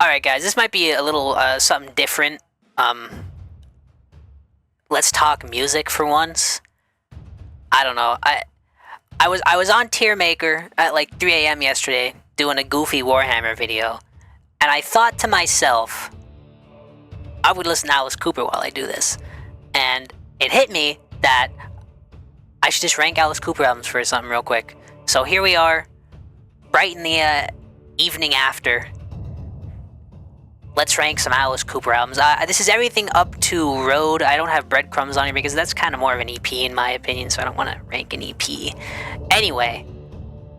Alright, guys, this might be a little something different. Let's talk music for once. I don't know. I was on Tearmaker at like 3 a.m. yesterday doing a goofy Warhammer video, and I thought to myself, I would listen to Alice Cooper while I do this. And it hit me that I should just rank Alice Cooper albums for something real quick. So here we are, right in the evening after. Let's rank some Alice Cooper albums. This is everything up to Road. I don't have Breadcrumbs on here because that's kind of more of an EP in my opinion, so I don't want to rank an EP. Anyway,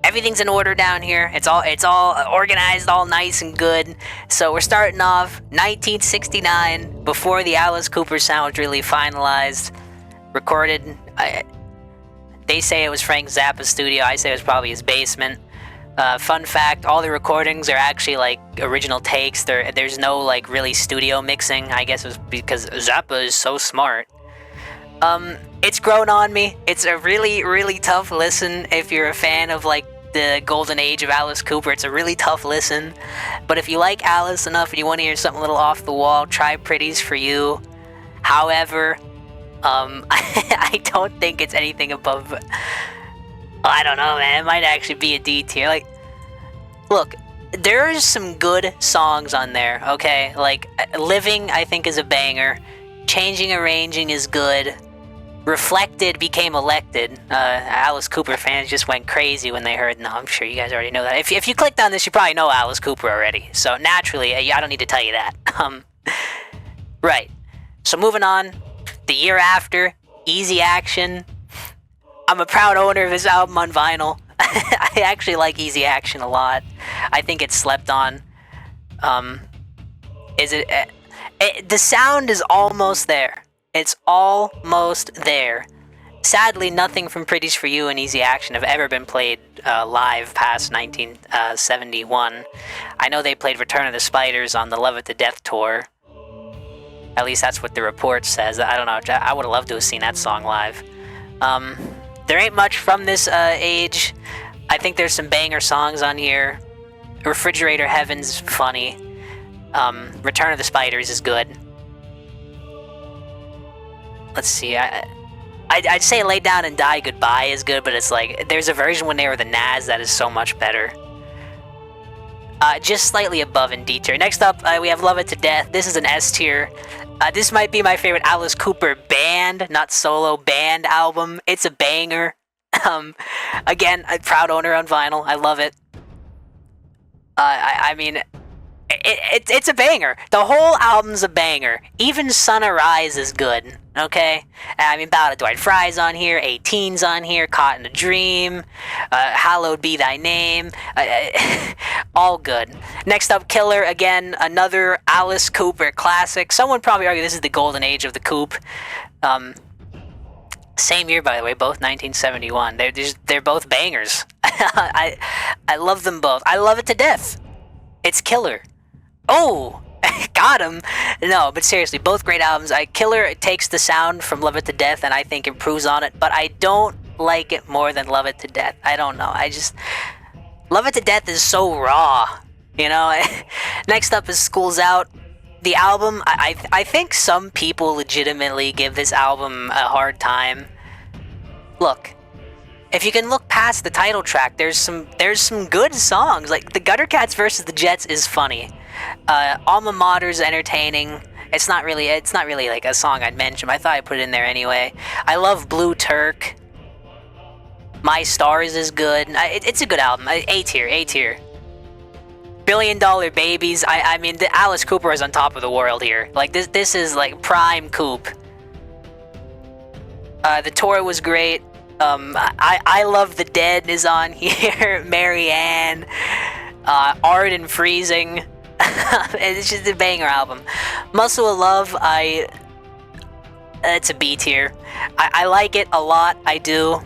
everything's in order down here. It's all organized, all nice and good. So we're starting off 1969, before the Alice Cooper sound was really finalized, recorded. They say it was Frank Zappa's studio. I say it was probably his basement. Fun fact, all the recordings are actually like original takes. There's no like really studio mixing. I guess it was because Zappa is so smart. It's grown on me. It's a really, really tough listen if you're a fan of like the golden age of Alice Cooper. It's a really tough listen. But if you like Alice enough and you want to hear something a little off the wall, try Pretty's for You. However, I don't think it's anything above... I don't know, man. It might actually be a D tier. Like, look, there's some good songs on there, okay? Like, Living, I think, is a banger. Changing, Arranging is good. Reflected became Elected. Alice Cooper fans just went crazy when they heard... No, I'm sure you guys already know that. If you clicked on this, you probably know Alice Cooper already. So, naturally, I don't need to tell you that. Right. So, moving on. The year after, Easy Action... I'm a proud owner of his album on vinyl. I actually like Easy Action a lot. I think it's slept on. The sound is almost there. It's almost there. Sadly, nothing from Pretty's for You and Easy Action have ever been played live past 1971. I know they played Return of the Spiders on the Love It to Death tour. At least that's what the report says. I don't know. I would have loved to have seen that song live. There ain't much from this age. I think there's some banger songs on here. Refrigerator Heaven's funny. Return of the Spiders is good. Let's see. I'd say Lay Down and Die Goodbye is good, but it's like there's a version when they were the Nas that is so much better. Just slightly above in D tier. Next up, we have Love It to Death. This is an S tier. This might be my favorite Alice Cooper band, not solo, band album. It's a banger. Again, a proud owner on vinyl. I love it. I mean, it's a banger. The whole album's a banger. Even Sunrise is good, okay? I mean, Ballad of Dwight Fry's on here, 18's on here, Caught in a Dream, Hallowed Be Thy Name, all good. Next up, Killer, again, another Alice Cooper classic. Someone probably argue this is the golden age of the Coop. Same year, by the way, both 1971. They're both bangers. I love them both. I love it to death. It's Killer. Oh, got him. No, but seriously, both great albums. Killer takes the sound from Love It to Death and I think improves on it, but I don't like it more than Love It to Death. I don't know. Love It to Death is so raw, you know? Next up is School's Out. The album, I think some people legitimately give this album a hard time. Look, if you can look past the title track, there's some good songs. Like the Gutter Cats versus the Jets is funny. Alma Mater's entertaining. It's not really like a song I'd mention. I thought I'd put it in there anyway. I love Blue Turk. My Stars is good. It's a good album. A tier. Billion Dollar Babies. I mean, the Alice Cooper is on top of the world here. Like this is like prime Coop. The tour was great. I Love the Dead is on here. Marianne. Art and Freezing. It's just a banger album. Muscle of Love, it's a B tier. I like it a lot, I do.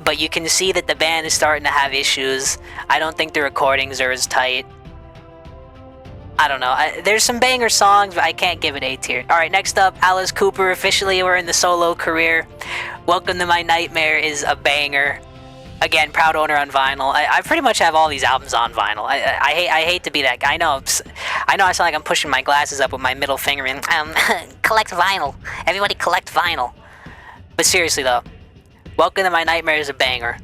But you can see that the band is starting to have issues. I don't think the recordings are as tight. I don't know. There's some banger songs, but I can't give it A tier. Alright, next up, Alice Cooper. Officially, we're in the solo career. Welcome to My Nightmare is a banger. Again, proud owner on vinyl. I pretty much have all these albums on vinyl. I hate to be that guy. I know I sound like I'm pushing my glasses up with my middle finger and collect vinyl. Everybody collect vinyl. But seriously though, Welcome to My Nightmare is a banger.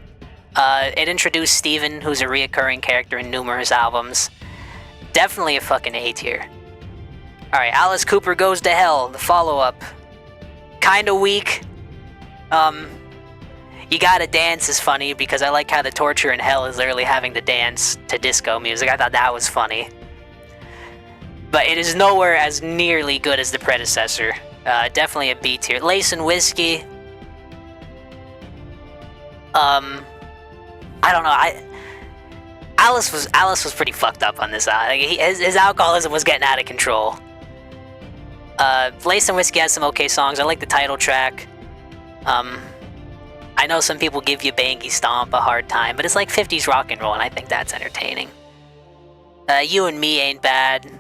It introduced Steven, who's a reoccurring character in numerous albums. Definitely a fucking A tier. Alright, Alice Cooper Goes to Hell, the follow-up. Kinda weak. You Gotta Dance is funny because I like how the torture in hell is literally having to dance to disco music. I thought that was funny. But it is nowhere as nearly good as the predecessor. Definitely a B tier. Lace and Whiskey. I don't know. Alice was pretty fucked up on this. His alcoholism was getting out of control. Lace and Whiskey has some okay songs. I like the title track. I know some people give you Bangy Stomp a hard time, but it's like 50s rock and roll, and I think that's entertaining. You and Me ain't bad.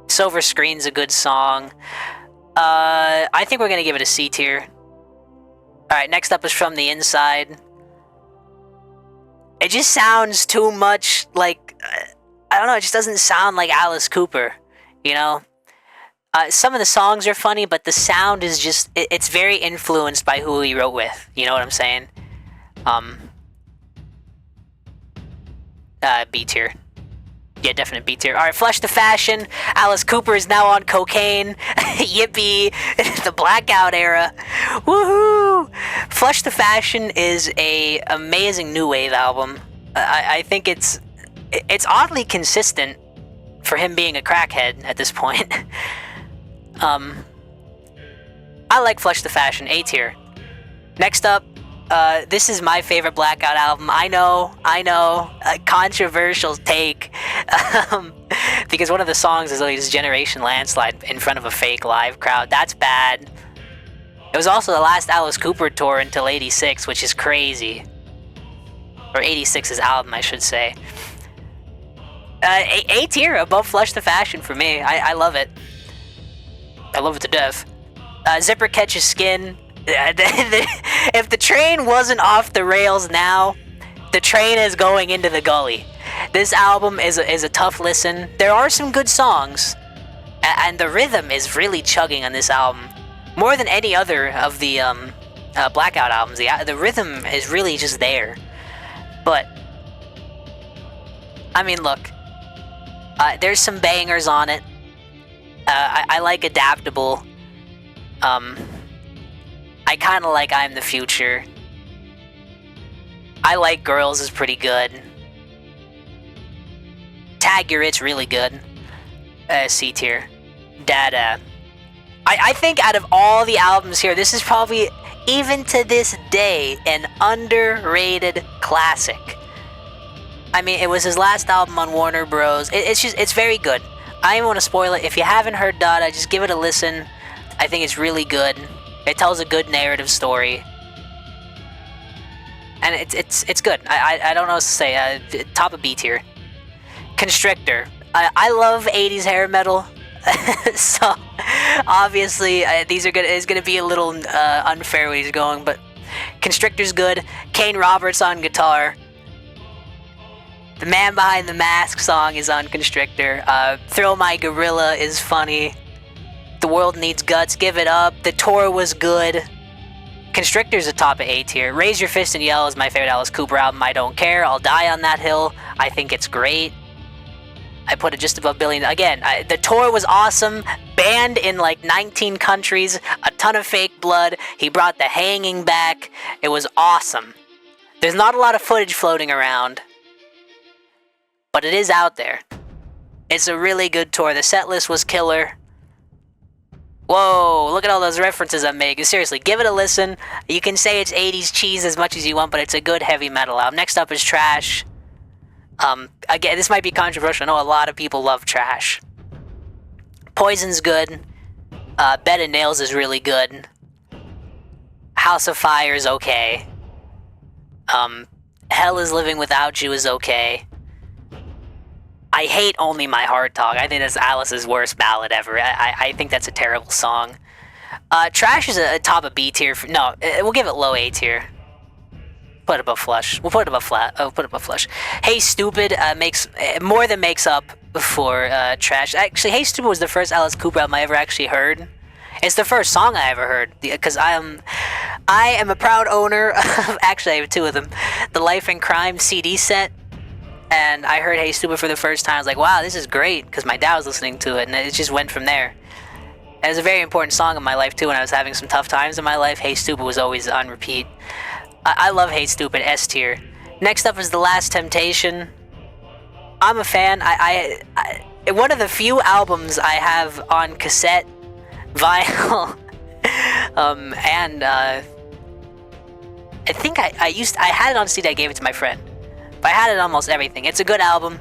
Silver Screen's a good song. I think we're gonna give it a C tier. Alright, next up is From the Inside. It just sounds too much like... I don't know, it just doesn't sound like Alice Cooper, you know? Some of the songs are funny, but the sound is just... It's very influenced by who he wrote with. You know what I'm saying? B tier. Yeah, definite B tier. Alright, Flush the Fashion. Alice Cooper is now on cocaine. Yippee! The blackout era. Woohoo! Flush the Fashion is a amazing new wave album. I think it's oddly consistent for him being a crackhead at this point. I like Flush the Fashion, A tier. Next up, this is my favorite Blackout album. I know, a controversial take, because one of the songs is like this Generation Landslide in front of a fake live crowd. That's bad. It was also the last Alice Cooper tour until 86, which is crazy. Or 86's album, I should say. A tier above Flush the Fashion for me. I love it. I love it to death. Zipper Catches Skin. If the train wasn't off the rails now, the train is going into the gully. This album is a tough listen. There are some good songs, and the rhythm is really chugging on this album. More than any other of the Blackout albums, the rhythm is really just there. But, I mean, look, there's some bangers on it. I like Adaptable. I kind of like I'm the Future. I Like Girls is pretty good. Tag Your It's really good. C tier. Dada. I think out of all the albums here, this is probably, even to this day, an underrated classic. I mean, it was his last album on Warner Bros. It's very good. I don't want to spoil it. If you haven't heard Dada, just give it a listen. I think it's really good. It tells a good narrative story. And it's good. I don't know what to say. Top of B tier. Constrictor. I love 80s hair metal. So, obviously, these are good. It's going to be a little unfair where he's going, but Constrictor's good. Kane Roberts on guitar. The Man Behind the Mask song is on Constrictor. Throw My Gorilla is funny. The World Needs Guts, Give It Up. The Tour was good. Constrictor's a top of A tier. Raise Your Fist and Yell is my favorite Alice Cooper album. I Don't Care. I'll Die on That Hill. I think it's great. I put it just above Billion. Again, the tour was awesome. Banned in like 19 countries. A ton of fake blood. He brought the hanging back. It was awesome. There's not a lot of footage floating around, but it is out there. It's a really good tour. The set list was killer. Whoa, look at all those references I'm making. Seriously, give it a listen. You can say it's 80s cheese as much as you want, but it's a good heavy metal album. Next up is Trash. Again, this might be controversial. I know a lot of people love Trash. Poison's good. Bed of Nails is really good. House of Fire is okay. Hell is Living Without You is okay. I hate Only My Heart Talk. I think that's Alice's worst ballad ever. I think that's a terrible song. Trash is a top of B tier. No, we'll give it low A tier. put it above Flush. We'll put it above Flat. Oh, put it above Flush. Hey Stupid makes more than makes up for Trash. Actually, Hey Stupid was the first Alice Cooper album I ever actually heard. It's the first song I ever heard, because I am a proud owner of, actually I have two of them, the Life and Crime CD set, and I heard Hey Stupid for the first time. I was like, wow, this is great, because my dad was listening to it, and it just went from there. And it was a very important song in my life too. When I was having some tough times in my life, Hey Stupid was always on repeat. I love Hey Stupid, S tier. Next up is The Last Temptation. I'm a fan. I one of the few albums I have on cassette, vinyl, and I think I had it on CD. I gave it to my friend, but I had it on almost everything. It's a good album.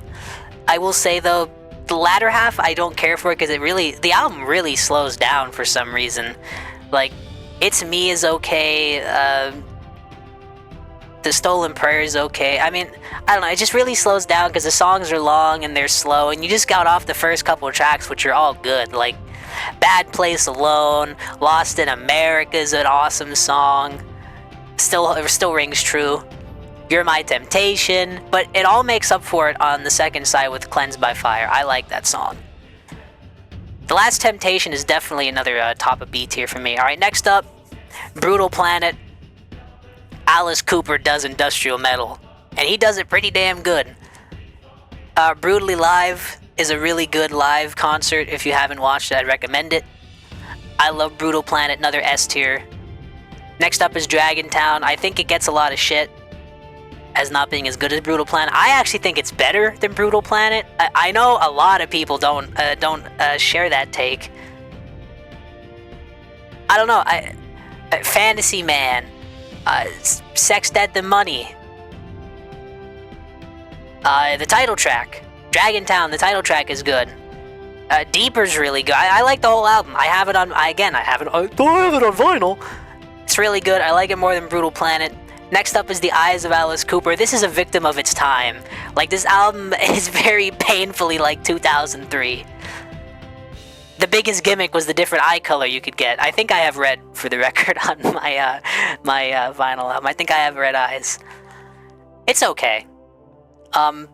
I will say though, the latter half I don't care for it, because the album really slows down for some reason. Like, It's Me is okay. The Stolen Prayer is okay. I mean, I don't know, it just really slows down because the songs are long and they're slow, and you just got off the first couple of tracks, which are all good. Like, Bad Place Alone, Lost in America is an awesome song. Still rings true. You're My Temptation, but it all makes up for it on the second side with Cleansed by Fire. I like that song. The Last Temptation is definitely another top of B tier for me. Alright, next up, Brutal Planet. Alice Cooper does industrial metal, and he does it pretty damn good. Brutally Live is a really good live concert. If you haven't watched it, I'd recommend it. I love Brutal Planet, another S tier. Next up is Dragontown. I think it gets a lot of shit as not being as good as Brutal Planet. I actually think it's better than Brutal Planet. I know a lot of people don't share that take. I don't know. Fantasy Man. Sex, Death, and Money. The title track, Dragontown, the title track is good. Deeper's really good. I like the whole album. I have it on. I don't have it on vinyl. It's really good. I like it more than Brutal Planet. Next up is The Eyes of Alice Cooper. This is a victim of its time. Like, this album is very painfully like 2003. The biggest gimmick was the different eye color you could get. I think I have red, for the record, on my vinyl album. I think I have red eyes. It's okay. I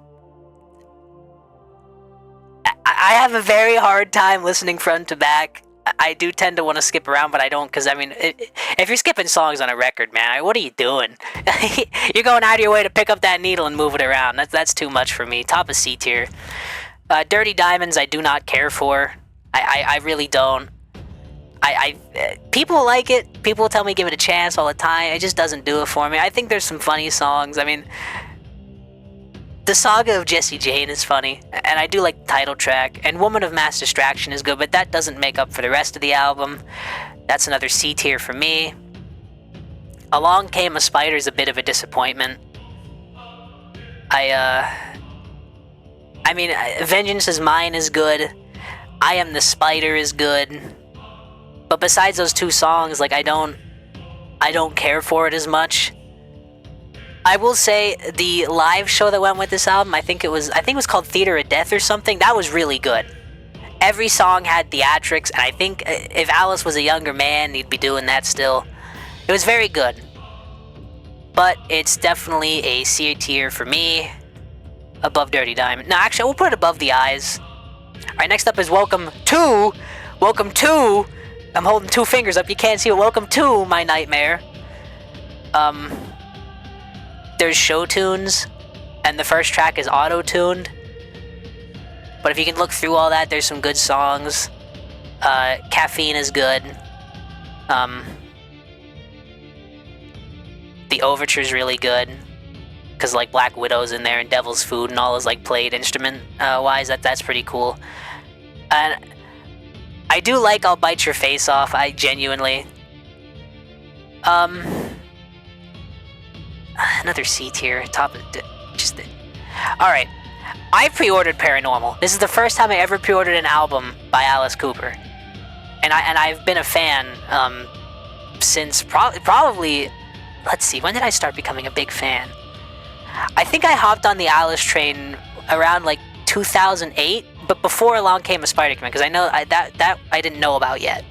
have a very hard time listening front to back. I do tend to want to skip around, but I don't, because, I mean, if you're skipping songs on a record, man, what are you doing? You're going out of your way to pick up that needle and move it around. That's too much for me. Top of C tier. Dirty Diamonds, I do not care for. I really don't. People like it. People tell me give it a chance all the time. It just doesn't do it for me. I think there's some funny songs. I mean, the Saga of Jesse Jane is funny, and I do like the title track. And Woman of Mass Distraction is good, but that doesn't make up for the rest of the album. That's another C tier for me. Along Came a Spider is a bit of a disappointment. I mean, Vengeance is Mine is good. I Am the Spider is good, but besides those two songs, like, I don't care for it as much. I will say the live show that went with this album, I think it was called Theater of Death or something. That was really good. Every song had theatrics, and I think if Alice was a younger man, he'd be doing that still. It was very good, but it's definitely a C tier for me, above Dirty Diamond. No, actually, we'll put it above The Eyes. Alright, next up is Welcome to, I'm holding two fingers up, you can't see it, Welcome to My Nightmare. There's show tunes, and the first track is auto-tuned. But if you can look through all that, there's some good songs. Caffeine is good. The Overture's really good, because, like, Black Widow's in there and Devil's Food and all is, like, played instrument wise. That's pretty cool. And I do like I'll Bite Your Face Off. I genuinely. Another C tier. Top of just. Alright. I pre-ordered Paranormal. This is the first time I ever pre-ordered an album by Alice Cooper. And I've been a fan since probably, let's see, when did I start becoming a big fan? I think I hopped on the Alice train around like 2008, but before Along Came a Spider-Man, because I know that I didn't know about yet.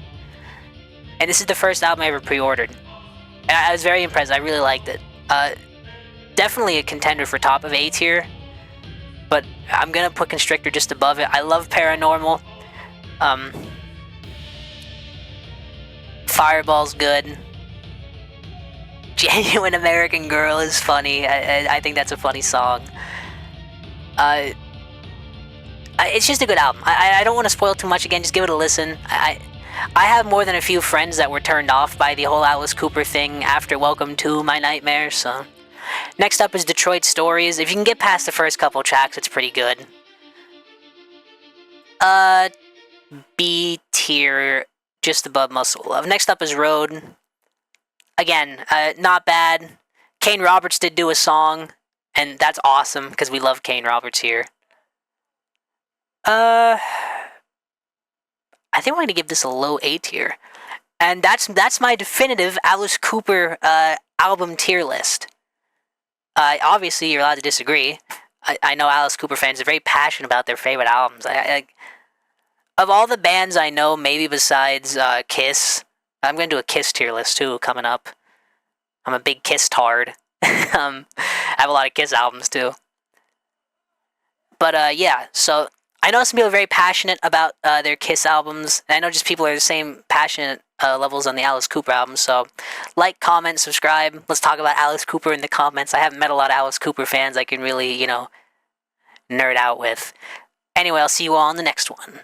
And this is the first album I ever pre-ordered. And I was very impressed. I really liked it. definitely a contender for top of A tier. But I'm gonna put Constrictor just above it. I love Paranormal. Fireball's good. Genuine American Girl is funny. I think that's a funny song. It's just a good album. I don't want to spoil too much. Again, just give it a listen. I have more than a few friends that were turned off by the whole Alice Cooper thing after Welcome to My Nightmare, so... Next up is Detroit Stories. If you can get past the first couple tracks, it's pretty good. B tier, just above Muscle Love. Next up is Road. Again, not bad. Kane Roberts did do a song, and that's awesome, because we love Kane Roberts here. I think we're going to give this a low A tier. And that's my definitive Alice Cooper album tier list. Obviously, you're allowed to disagree. I know Alice Cooper fans are very passionate about their favorite albums. Of all the bands I know, maybe besides Kiss, I'm going to do a Kiss tier list too coming up. I'm a big Kiss tard. I have a lot of Kiss albums too. But yeah, so I know some people are very passionate about their Kiss albums. I know just people are the same passionate levels on the Alice Cooper albums. So like, comment, subscribe. Let's talk about Alice Cooper in the comments. I haven't met a lot of Alice Cooper fans I can really, nerd out with. Anyway, I'll see you all in the next one.